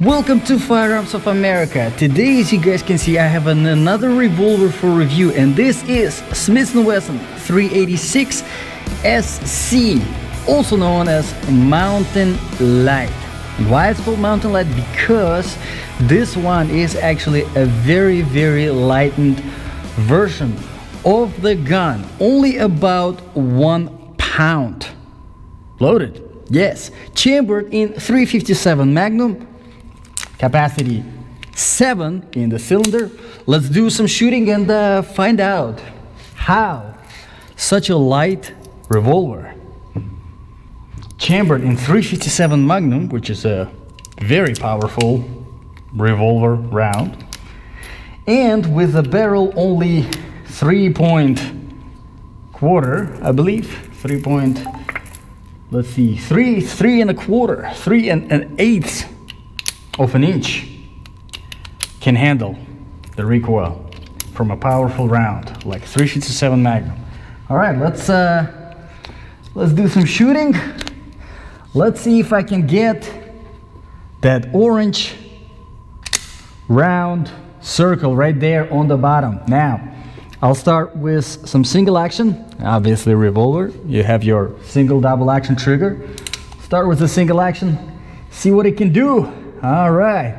Welcome to Firearms of America. Today, as you guys can see, I have another revolver for review, and this is Smith and Wesson 386 SC, also known as Mountain Lite. And why it's called Mountain Lite? Because this one is actually a very lightened version of the gun, only about 1 pound loaded. Yes, chambered in 357 Magnum, capacity 7 in the cylinder. Let's do some shooting and find out how such a light revolver, chambered in 357 Magnum, which is a very powerful revolver round, and with a barrel only 3.25, I believe, 3 and a quarter, 3 and an eighth of an inch, can handle the recoil from a powerful round like 357 Magnum. All right, let's do some shooting. Let's see if I can get that orange round circle right there on the bottom. Now, I'll start with some single action, obviously revolver. You have your single double action trigger. Start with the single action, see what it can do. All right.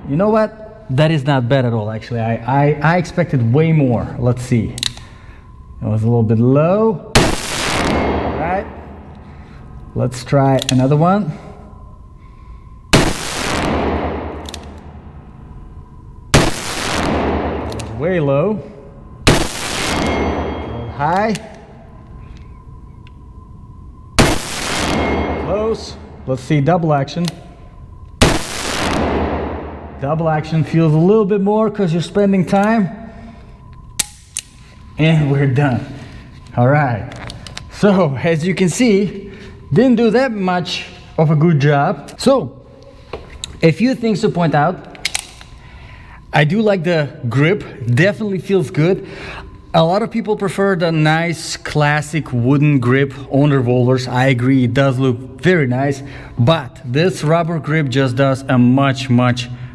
You know what? That is not bad at all, actually. I expected way more. Let's see. It was a little bit low. All right. Let's try another one. Way low, high, close. Let's see double action. Double action feels a little bit more because you're spending time. And we're done. All right. So as you can see, didn't do that much of a good job. So a few things to point out. I do like the grip, definitely feels good. A lot of people prefer the nice classic wooden grip on revolvers. I agree, it does look very nice, but this rubber grip just does a much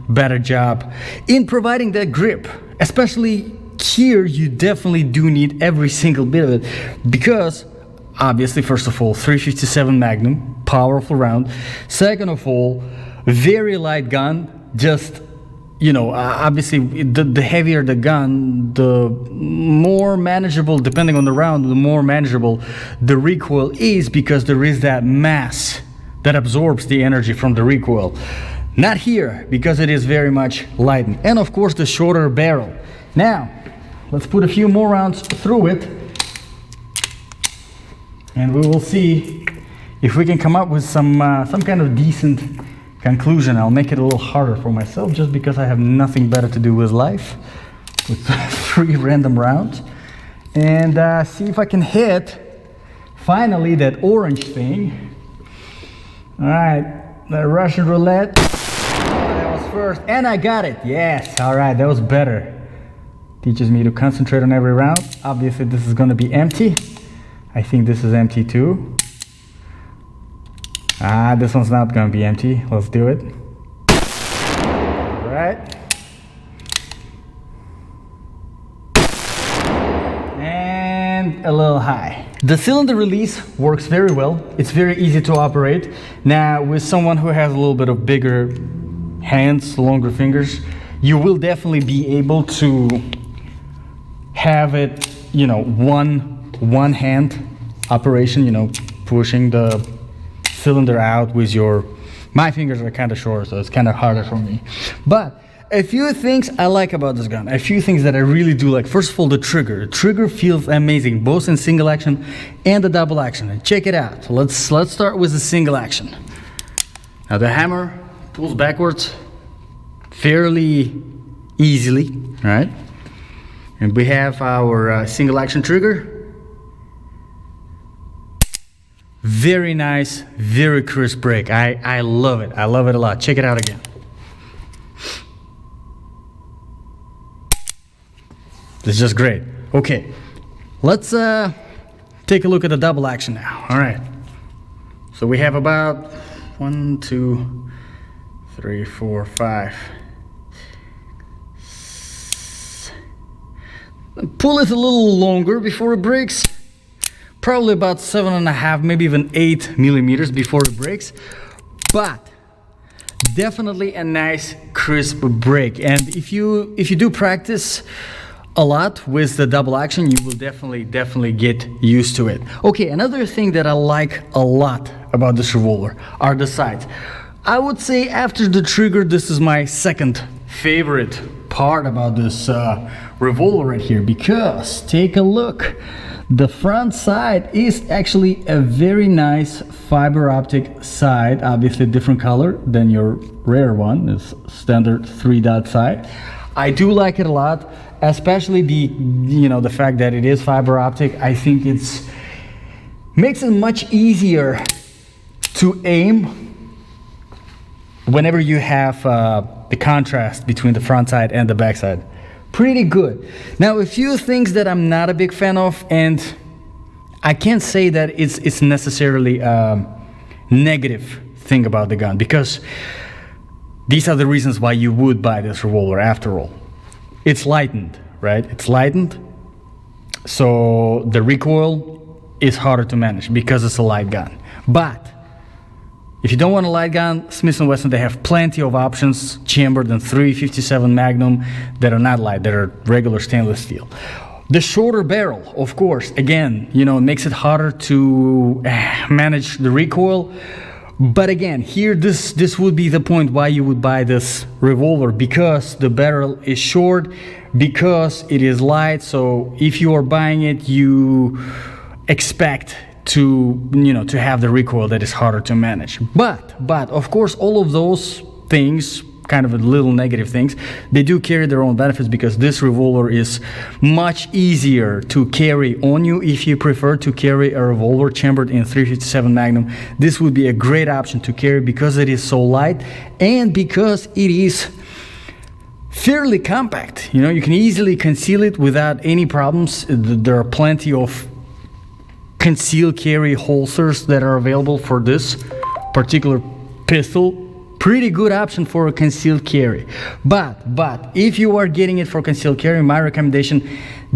better job in providing that grip. Especially here, you definitely do need every single bit of it, because obviously, first of all, 357 Magnum, powerful round. Second of all, very light gun, just, you know, obviously the heavier the gun, the more manageable, depending on the round, the more manageable the recoil is, because there is that mass that absorbs the energy from the recoil. Not here, because it is very much lightened. And of course the shorter barrel. Now, let's put a few more rounds through it, and we will see if we can come up with some kind of decent conclusion. I'll make it a little harder for myself just because I have nothing better to do with life, with 3 random rounds, and see if I can hit finally that orange thing. All right, the Russian roulette. That was first, and I got it. Yes. All right, that was better. Teaches me to concentrate on every round. Obviously this is going to be empty. I think this is empty too. This one's not gonna be empty. Let's do it. All right. And a little high. The cylinder release works very well. It's very easy to operate. Now, with someone who has a little bit of bigger hands, longer fingers, you will definitely be able to have it, you know, one hand operation, you know, pushing the cylinder out with my fingers are kind of short, so it's kind of harder for me. But a few things I like about this gun, a few things that I really do like. First of all, the trigger. The trigger feels amazing, both in single action and the double action. And check it out. Let's start with the single action. Now the hammer pulls backwards fairly easily, right? And we have our single action trigger. Very nice, very crisp break. I love it. I love it a lot. Check it out again. It's just great. Okay, let's take a look at the double action now. All right. So we have about 1, 2, 3, 4, 5. Pull it a little longer before it breaks. Probably about 7.5, maybe even 8 millimeters before it breaks. But definitely a nice crisp break. And if you do practice a lot with the double action, you will definitely get used to it. Okay, another thing that I like a lot about this revolver are the sights. I would say after the trigger, this is my second favorite part about this revolver right here, because take a look. The front sight is actually a very nice fiber optic sight, obviously different color than your rare one, it's standard 3-dot sight. I do like it a lot, especially the fact that it is fiber optic. I think it's makes it much easier to aim whenever you have the contrast between the front sight and the back sight. Pretty good. Now, a few things that I'm not a big fan of, and I can't say that it's necessarily a negative thing about the gun, because these are the reasons why you would buy this revolver after all. It's lightened, right? It's lightened, so the recoil is harder to manage because it's a light gun. But if you don't want a light gun, Smith and Wesson, they have plenty of options chambered in .357 Magnum that are not light, that are regular stainless steel. The shorter barrel, of course, again, makes it harder to manage the recoil. But again, here this would be the point why you would buy this revolver, because the barrel is short, because it is light. So if you are buying it, you expect to have the recoil that is harder to manage. But of course, all of those things, kind of a little negative things, they do carry their own benefits, because this revolver is much easier to carry on you. If you prefer to carry a revolver chambered in .357 Magnum, this would be a great option to carry, because it is so light and because it is fairly compact. You can easily conceal it without any problems. There are plenty of concealed carry holsters that are available for this particular pistol. Pretty good option for a concealed carry. But if you are getting it for concealed carry, my recommendation,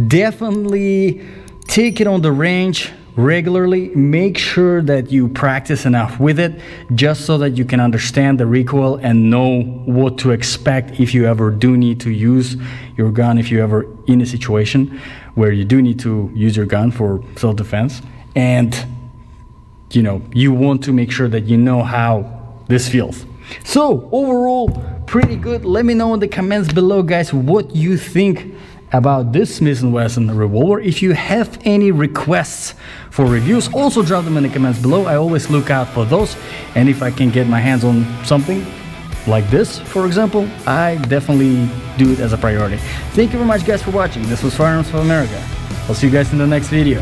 definitely take it on the range regularly. Make sure that you practice enough with it, just so that you can understand the recoil and know what to expect if you ever do need to use your gun, if you're ever in a situation where you do need to use your gun for self-defense. And you want to make sure that you know how this feels. So overall, pretty good. Let me know in the comments below, guys, what you think about this Smith & Wesson revolver. If you have any requests for reviews, also drop them in the comments below. I always look out for those, and if I can get my hands on something like this, for example, I definitely do it as a priority. Thank you very much, guys, for watching. This was Firearms of America. I'll see you guys in the next video.